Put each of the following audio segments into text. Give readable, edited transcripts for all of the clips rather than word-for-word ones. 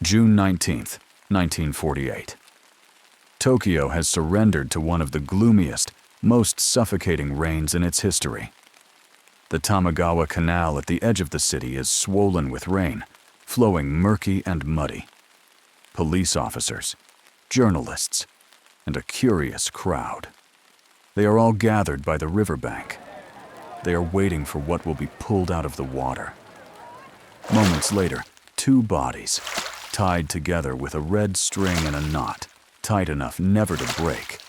June 19, 1948. Tokyo has surrendered to one of the gloomiest, most suffocating rains in its history. The Tamagawa Canal at the edge of the city is swollen with rain, flowing murky and muddy. Police officers, journalists, and a curious crowd. They are all gathered by the riverbank. They are waiting for what will be pulled out of the water. Moments later, two bodies, tied together with a red string and a knot, tight enough never to break,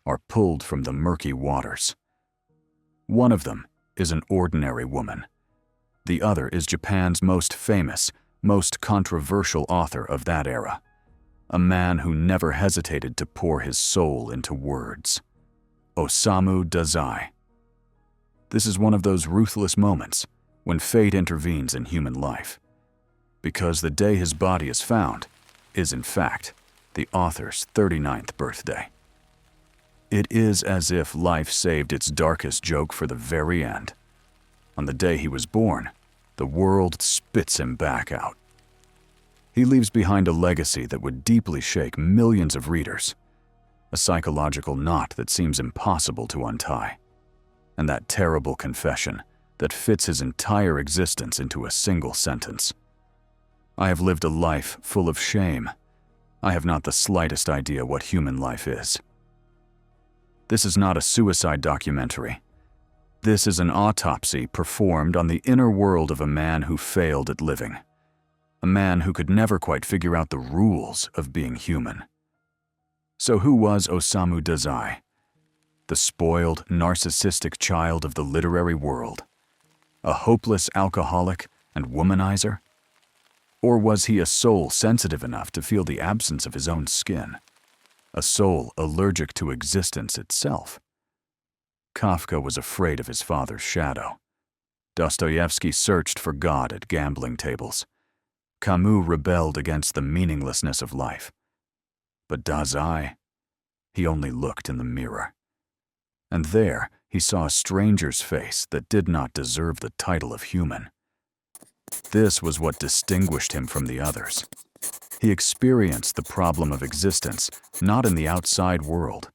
are pulled from the murky waters. One of them is an ordinary woman. The other is Japan's most famous, most controversial author of that era, a man who never hesitated to pour his soul into words. Osamu Dazai. This is one of those ruthless moments when fate intervenes in human life, because the day his body is found is, in fact, the author's 39th birthday. It is as if life saved its darkest joke for the very end. On the day he was born, the world spits him back out. He leaves behind a legacy that would deeply shake millions of readers, a psychological knot that seems impossible to untie, and that terrible confession that fits his entire existence into a single sentence. I have lived a life full of shame. I have not the slightest idea what human life is. This is not a suicide documentary. This is an autopsy performed on the inner world of a man who failed at living, a man who could never quite figure out the rules of being human. So who was Osamu Dazai? The spoiled, narcissistic child of the literary world? A hopeless alcoholic and womanizer? Or was he a soul sensitive enough to feel the absence of his own skin? A soul allergic to existence itself? Kafka was afraid of his father's shadow. Dostoevsky searched for God at gambling tables. Camus rebelled against the meaninglessness of life. But Dazai, he only looked in the mirror. And there he saw a stranger's face that did not deserve the title of human. This was what distinguished him from the others. He experienced the problem of existence not in the outside world,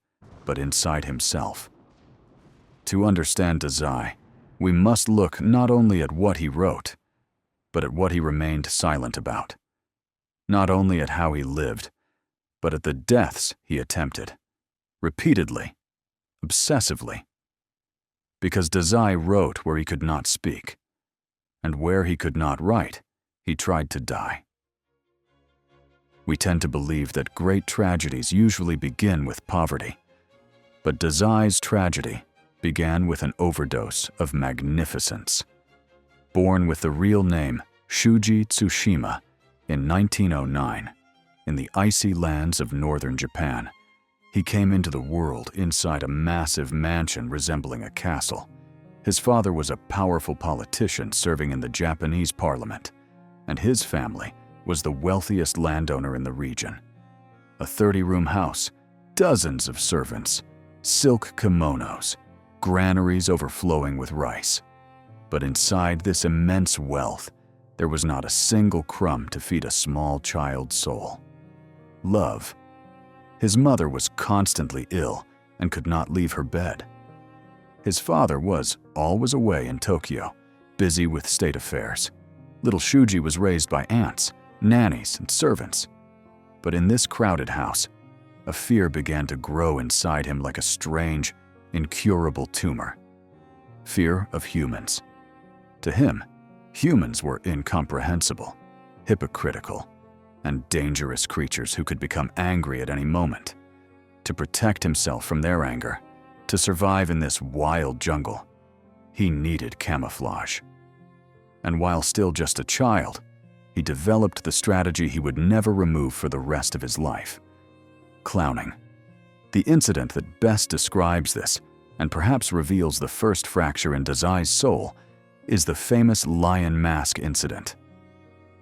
but inside himself. To understand Dazai, we must look not only at what he wrote, but at what he remained silent about. Not only at how he lived, but at the deaths he attempted, repeatedly, obsessively. Because Dazai wrote where he could not speak, and where he could not write, he tried to die. We tend to believe that great tragedies usually begin with poverty, but Dazai's tragedy began with an overdose of magnificence. Born with the real name Shuji Tsushima in 1909, in the icy lands of northern Japan, he came into the world inside a massive mansion resembling a castle. His father was a powerful politician serving in the Japanese parliament, and his family was the wealthiest landowner in the region. A 30-room house, dozens of servants, silk kimonos, granaries overflowing with rice. But inside this immense wealth, there was not a single crumb to feed a small child's soul. Love. His mother was constantly ill and could not leave her bed. His father was always away in Tokyo, busy with state affairs. Little Shuji was raised by aunts, nannies, and servants. But in this crowded house, a fear began to grow inside him like a strange, incurable tumor. Fear of humans. To him, humans were incomprehensible, hypocritical, and dangerous creatures who could become angry at any moment. To protect himself from their anger, to survive in this wild jungle, he needed camouflage. And while still just a child, he developed the strategy he would never remove for the rest of his life: clowning. The incident that best describes this, and perhaps reveals the first fracture in Dazai's soul, is the famous lion mask incident.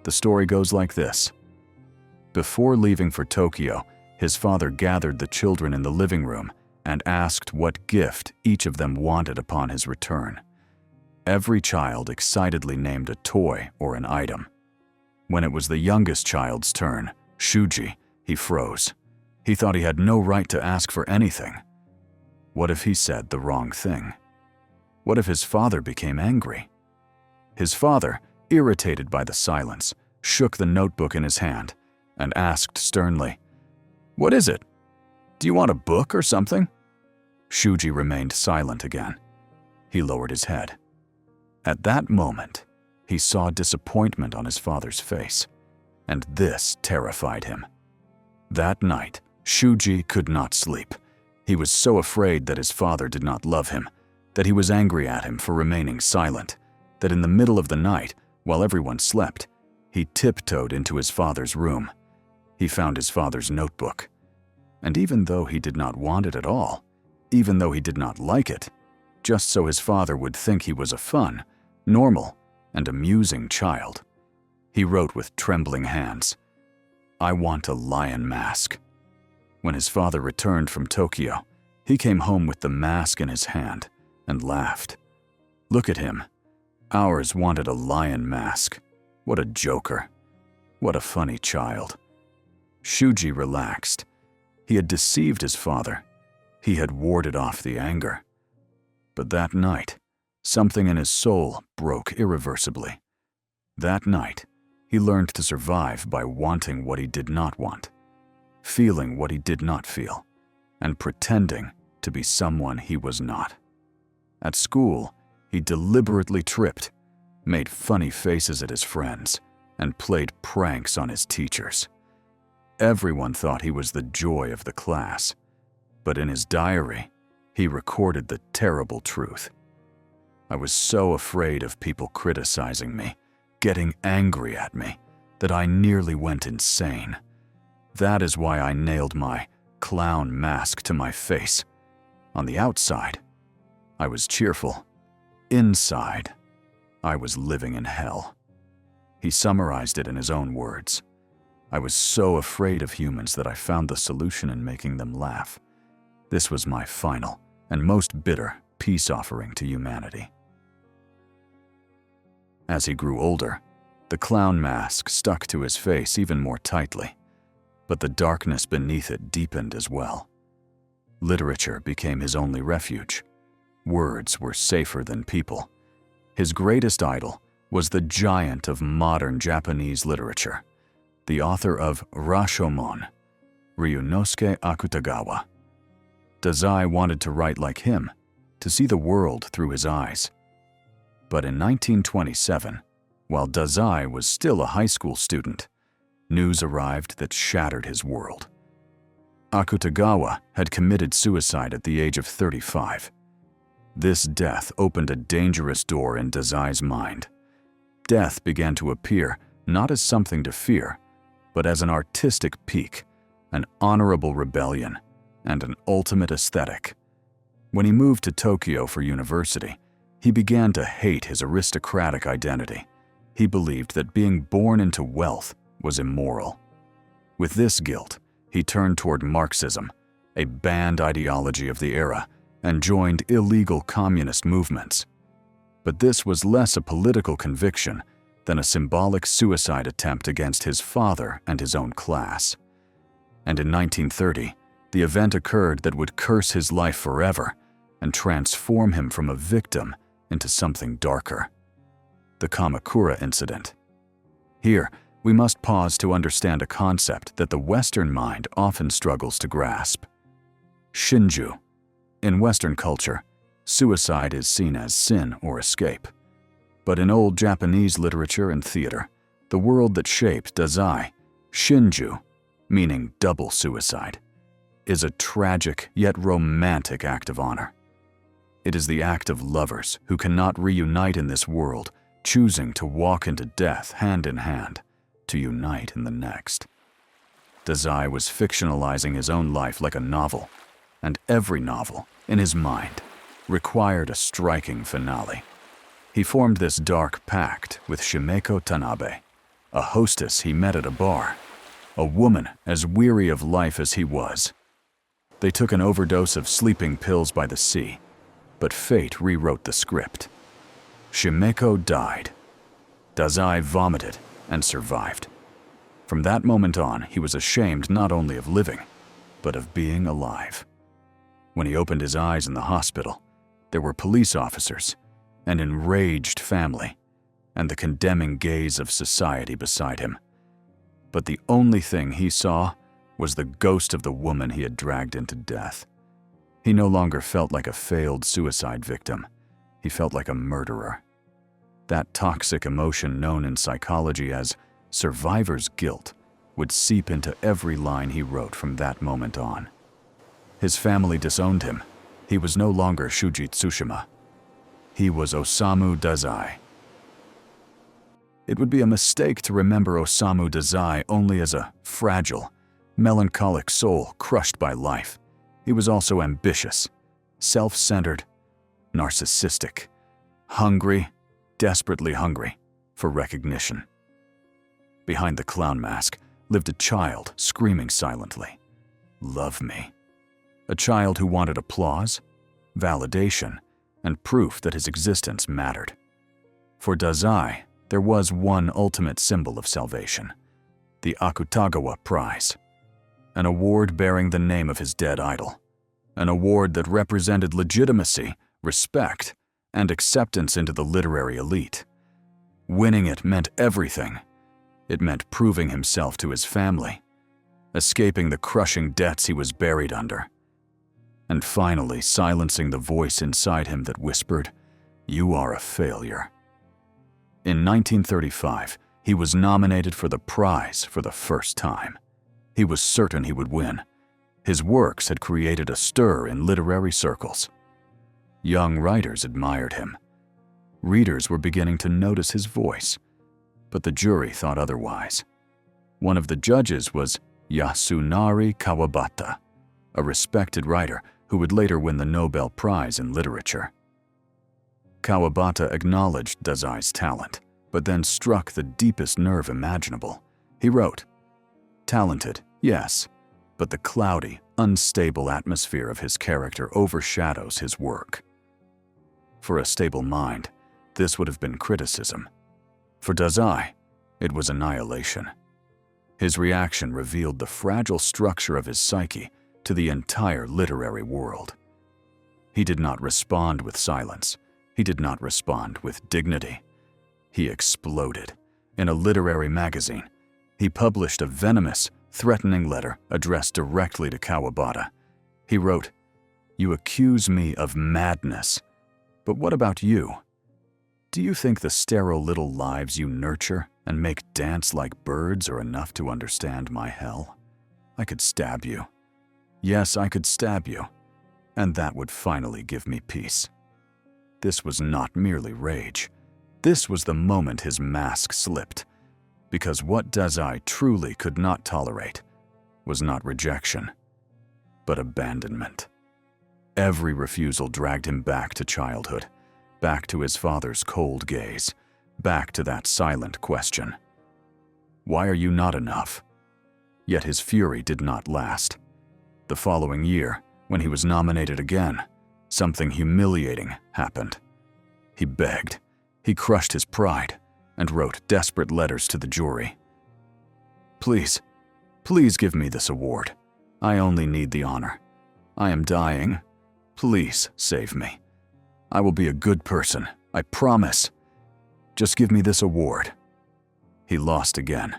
The story goes like this. Before leaving for Tokyo, his father gathered the children in the living room and asked what gift each of them wanted upon his return. Every child excitedly named a toy or an item. When it was the youngest child's turn, Shuji, he froze. He thought he had no right to ask for anything. What if he said the wrong thing? What if his father became angry? His father, irritated by the silence, shook the notebook in his hand and asked sternly, "What is it? Do you want a book or something?" Shuji remained silent again. He lowered his head. At that moment, he saw disappointment on his father's face, and this terrified him. That night, Shuji could not sleep. He was so afraid that his father did not love him, that he was angry at him for remaining silent, that in the middle of the night, while everyone slept, he tiptoed into his father's room. He found his father's notebook. And even though he did not want it at all, even though he did not like it, just so his father would think he was a fun, normal, and amusing child, he wrote with trembling hands, "I want a lion mask." When his father returned from Tokyo, he came home with the mask in his hand and laughed. Look at him. Ours wanted a lion mask. What a joker. What a funny child. Shuji relaxed. He had deceived his father. He had warded off the anger. But that night, something in his soul broke irreversibly. That night, he learned to survive by wanting what he did not want, feeling what he did not feel, and pretending to be someone he was not. At school, he deliberately tripped, made funny faces at his friends, and played pranks on his teachers. Everyone thought he was the joy of the class, but in his diary, he recorded the terrible truth. I was so afraid of people criticizing me, getting angry at me, that I nearly went insane. That is why I nailed my clown mask to my face. On the outside, I was cheerful. Inside, I was living in hell. He summarized it in his own words. I was so afraid of humans that I found the solution in making them laugh. This was my final and most bitter peace offering to humanity. As he grew older, the clown mask stuck to his face even more tightly, but the darkness beneath it deepened as well. Literature became his only refuge. Words were safer than people. His greatest idol was the giant of modern Japanese literature, the author of Rashomon, Ryunosuke Akutagawa. Dazai wanted to write like him, to see the world through his eyes. But in 1927, while Dazai was still a high school student, news arrived that shattered his world. Akutagawa had committed suicide at the age of 35. This death opened a dangerous door in Dazai's mind. Death began to appear not as something to fear, but as an artistic peak, an honorable rebellion, and an ultimate aesthetic. When he moved to Tokyo for university, he began to hate his aristocratic identity. He believed that being born into wealth was immoral. With this guilt, he turned toward Marxism, a banned ideology of the era, and joined illegal communist movements. But this was less a political conviction than a symbolic suicide attempt against his father and his own class. And in 1930, the event occurred that would curse his life forever and transform him from a victim into something darker. The Kamakura incident. Here, we must pause to understand a concept that the Western mind often struggles to grasp. Shinju. In Western culture, suicide is seen as sin or escape. But in old Japanese literature and theater, the world that shaped Dazai, Shinju, meaning double suicide, is a tragic yet romantic act of honor. It is the act of lovers who cannot reunite in this world, choosing to walk into death hand in hand, to unite in the next. Dazai was fictionalizing his own life like a novel, and every novel, in his mind, required a striking finale. He formed this dark pact with Shimeko Tanabe, a hostess he met at a bar, a woman as weary of life as he was. They took an overdose of sleeping pills by the sea, but fate rewrote the script. Shimeko died. Dazai vomited and survived. From that moment on, he was ashamed not only of living, but of being alive. When he opened his eyes in the hospital, there were police officers, an enraged family, and the condemning gaze of society beside him. But the only thing he saw was the ghost of the woman he had dragged into death. He no longer felt like a failed suicide victim. He felt like a murderer. That toxic emotion known in psychology as survivor's guilt would seep into every line he wrote from that moment on. His family disowned him. He was no longer Shuji Tsushima. He was Osamu Dazai. It would be a mistake to remember Osamu Dazai only as a fragile, melancholic soul crushed by life. He was also ambitious, self-centered, narcissistic, hungry, desperately hungry for recognition. Behind the clown mask lived a child screaming silently, "Love me." A child who wanted applause, validation, and proof that his existence mattered. For Dazai, there was one ultimate symbol of salvation: the Akutagawa Prize, an award bearing the name of his dead idol, an award that represented legitimacy, respect, and acceptance into the literary elite. Winning it meant everything. It meant proving himself to his family, escaping the crushing debts he was buried under, and finally silencing the voice inside him that whispered, "You are a failure." In 1935, he was nominated for the prize for the first time. He was certain he would win. His works had created a stir in literary circles. Young writers admired him. Readers were beginning to notice his voice, but the jury thought otherwise. One of the judges was Yasunari Kawabata, a respected writer who would later win the Nobel Prize in Literature. Kawabata acknowledged Dazai's talent, but then struck the deepest nerve imaginable. He wrote, "Talented, yes, but the cloudy, unstable atmosphere of his character overshadows his work." For a stable mind, this would have been criticism. For Dazai, it was annihilation. His reaction revealed the fragile structure of his psyche to the entire literary world. He did not respond with silence. He did not respond with dignity. He exploded. In a literary magazine, he published a venomous, threatening letter addressed directly to Kawabata. He wrote, "You accuse me of madness, but what about you? Do you think the sterile little lives you nurture and make dance like birds are enough to understand my hell? I could stab you. Yes, I could stab you, and that would finally give me peace." This was not merely rage. This was the moment his mask slipped, because what Dazai truly could not tolerate was not rejection, but abandonment. Every refusal dragged him back to childhood, back to his father's cold gaze, back to that silent question. Why are you not enough? Yet his fury did not last. The following year, when he was nominated again, something humiliating happened. He begged, he crushed his pride, and wrote desperate letters to the jury. "Please, please give me this award. I only need the honor. I am dying. Please save me. I will be a good person, I promise. Just give me this award." He lost again.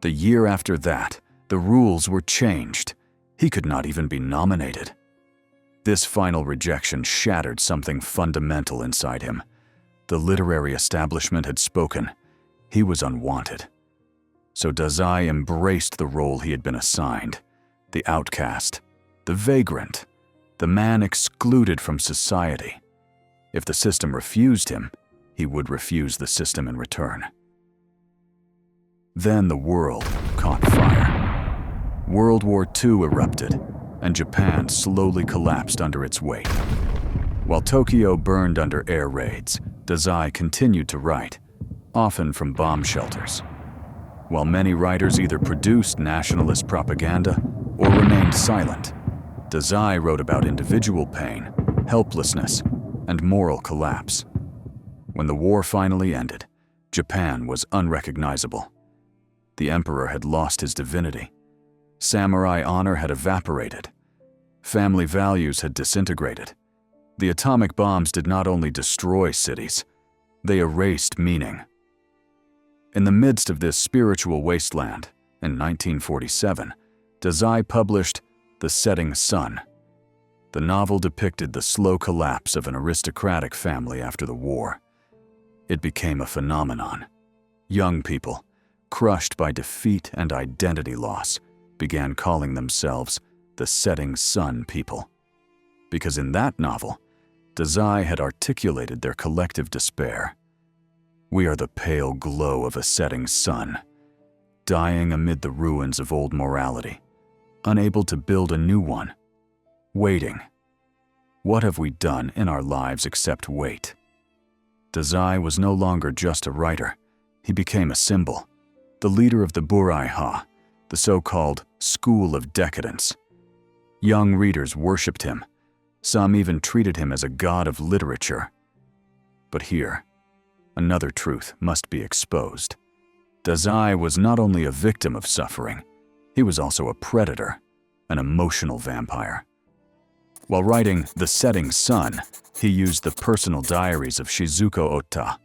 The year after that, the rules were changed. He could not even be nominated. This final rejection shattered something fundamental inside him. The literary establishment had spoken. He was unwanted. So Dazai embraced the role he had been assigned: the outcast, the vagrant, the man excluded from society. If the system refused him, he would refuse the system in return. Then the world caught fire. World War II erupted, and Japan slowly collapsed under its weight. While Tokyo burned under air raids, Dazai continued to write, often from bomb shelters. While many writers either produced nationalist propaganda or remained silent, Dazai wrote about individual pain, helplessness, and moral collapse. When the war finally ended, Japan was unrecognizable. The emperor had lost his divinity. Samurai honor had evaporated. Family values had disintegrated. The atomic bombs did not only destroy cities, they erased meaning. In the midst of this spiritual wasteland, in 1947, Dazai published The Setting Sun. The novel depicted the slow collapse of an aristocratic family after the war. It became a phenomenon. Young people, crushed by defeat and identity loss, began calling themselves the Setting Sun people. Because in that novel, Dazai had articulated their collective despair. We are the pale glow of a setting sun, dying amid the ruins of old morality, unable to build a new one, waiting. What have we done in our lives except wait? Dazai was no longer just a writer. He became a symbol, the leader of the Burai-ha, the so-called School of Decadence. Young readers worshipped him. Some even treated him as a god of literature. But here, another truth must be exposed. Dazai was not only a victim of suffering, he was also a predator, an emotional vampire. While writing The Setting Sun, he used the personal diaries of Shizuko Ota,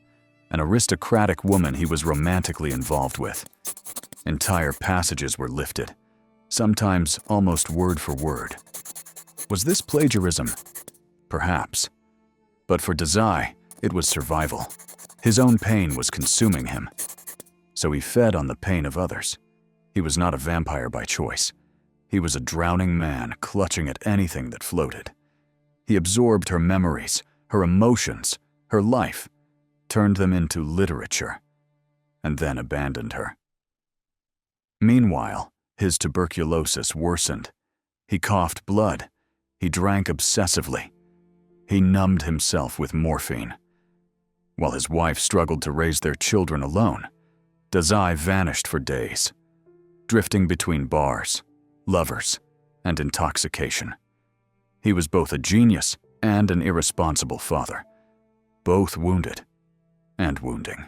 an aristocratic woman he was romantically involved with. Entire passages were lifted, sometimes almost word for word. Was this plagiarism? Perhaps. But for Dazai, it was survival. His own pain was consuming him. So he fed on the pain of others. He was not a vampire by choice. He was a drowning man clutching at anything that floated. He absorbed her memories, her emotions, her life, turned them into literature, and then abandoned her. Meanwhile, his tuberculosis worsened. He coughed blood. He drank obsessively. He numbed himself with morphine. While his wife struggled to raise their children alone, Dazai vanished for days, drifting between bars, lovers, and intoxication. He was both a genius and an irresponsible father, both wounded and wounding.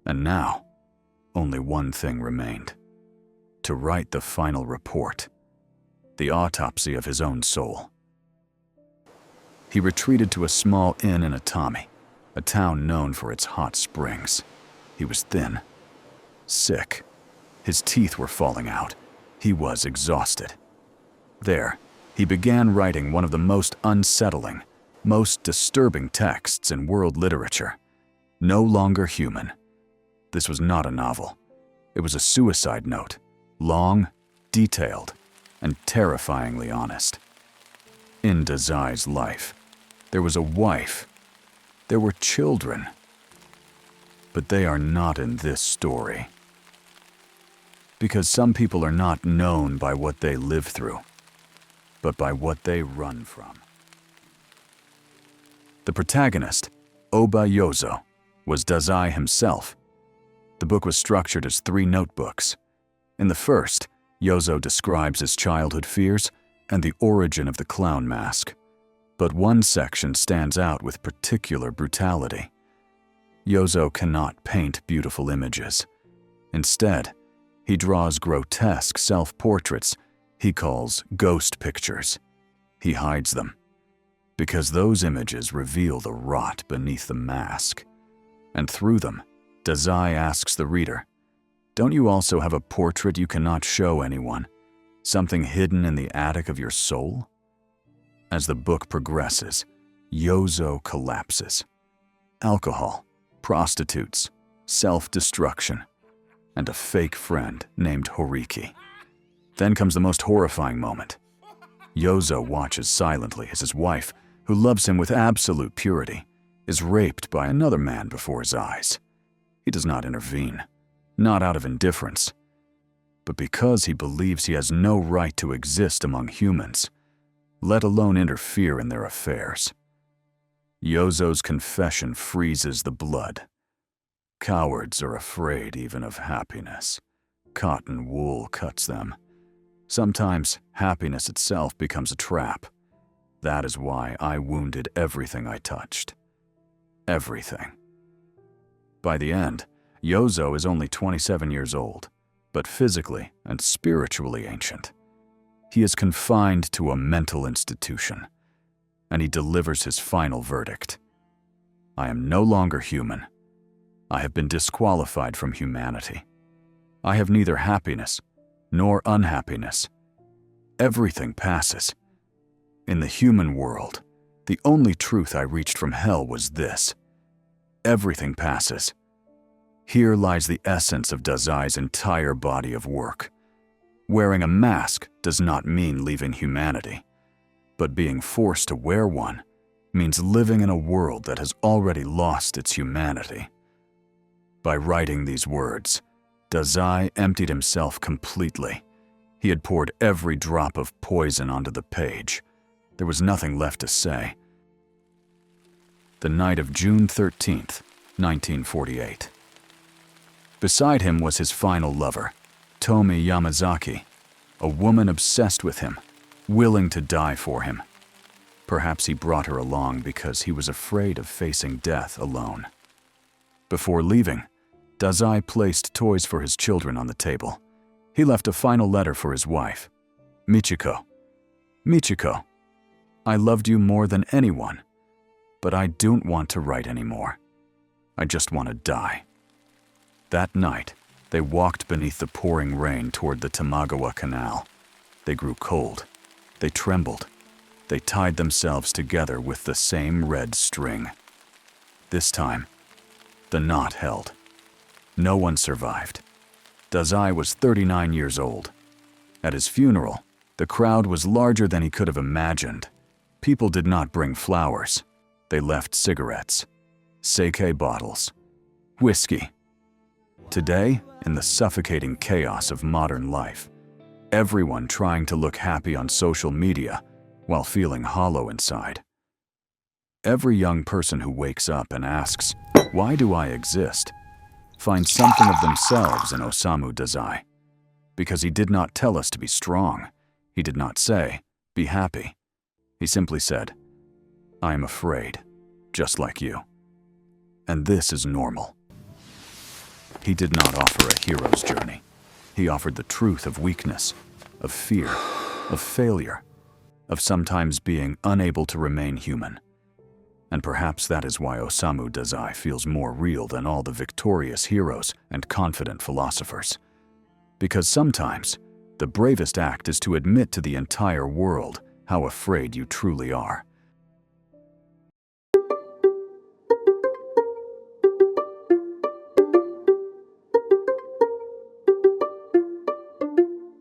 And now, only one thing remained: to write the final report, the autopsy of his own soul. He retreated to a small inn in Atami, a town known for its hot springs. He was thin, sick. His teeth were falling out. He was exhausted. There, he began writing one of the most unsettling, most disturbing texts in world literature. No Longer Human. This was not a novel. It was a suicide note, long, detailed, and terrifyingly honest. In Dazai's life, there was a wife. There were children. But they are not in this story. Because some people are not known by what they live through, but by what they run from. The protagonist, Oba Yozo, was Dazai himself. The book was structured as 3 notebooks. In the first, Yozo describes his childhood fears and the origin of the clown mask. But one section stands out with particular brutality. Yozo cannot paint beautiful images. Instead, he draws grotesque self-portraits he calls ghost pictures. He hides them, because those images reveal the rot beneath the mask. And through them, Dazai asks the reader, don't you also have a portrait you cannot show anyone? Something hidden in the attic of your soul? As the book progresses, Yozo collapses. Alcohol, prostitutes, self-destruction, and a fake friend named Horiki. Then comes the most horrifying moment. Yozo watches silently as his wife, who loves him with absolute purity, is raped by another man before his eyes. He does not intervene, not out of indifference, but because he believes he has no right to exist among humans, let alone interfere in their affairs. Yozo's confession freezes the blood. Cowards are afraid even of happiness. Cotton wool cuts them. Sometimes happiness itself becomes a trap. That is why I wounded everything I touched. Everything. By the end, Yozo is only 27 years old, but physically and spiritually ancient. He is confined to a mental institution, and he delivers his final verdict. I am no longer human. I have been disqualified from humanity. I have neither happiness nor unhappiness. Everything passes. In the human world, the only truth I reached from hell was this: everything passes. Here lies the essence of Dazai's entire body of work. Wearing a mask does not mean leaving humanity, but being forced to wear one means living in a world that has already lost its humanity. By writing these words, Dazai emptied himself completely. He had poured every drop of poison onto the page. There was nothing left to say. The night of June 13th, 1948. Beside him was his final lover, Tomi Yamazaki, a woman obsessed with him, willing to die for him. Perhaps he brought her along because he was afraid of facing death alone. Before leaving, Dazai placed toys for his children on the table. He left a final letter for his wife, Michiko. Michiko, I loved you more than anyone, but I don't want to write anymore. I just want to die. That night, they walked beneath the pouring rain toward the Tamagawa Canal. They grew cold. They trembled. They tied themselves together with the same red string. This time, the knot held. No one survived. Dazai was 39 years old. At his funeral, the crowd was larger than he could have imagined. People did not bring flowers. They left cigarettes, sake bottles, whiskey. Today, in the suffocating chaos of modern life, everyone trying to look happy on social media while feeling hollow inside. Every young person who wakes up and asks, "Why do I exist?" finds something of themselves in Osamu Dazai. Because he did not tell us to be strong. He did not say, "Be happy." He simply said, "I am afraid, just like you. And this is normal." He did not offer a hero's journey. He offered the truth of weakness, of fear, of failure, of sometimes being unable to remain human. And perhaps that is why Osamu Dazai feels more real than all the victorious heroes and confident philosophers. Because sometimes, the bravest act is to admit to the entire world how afraid you truly are.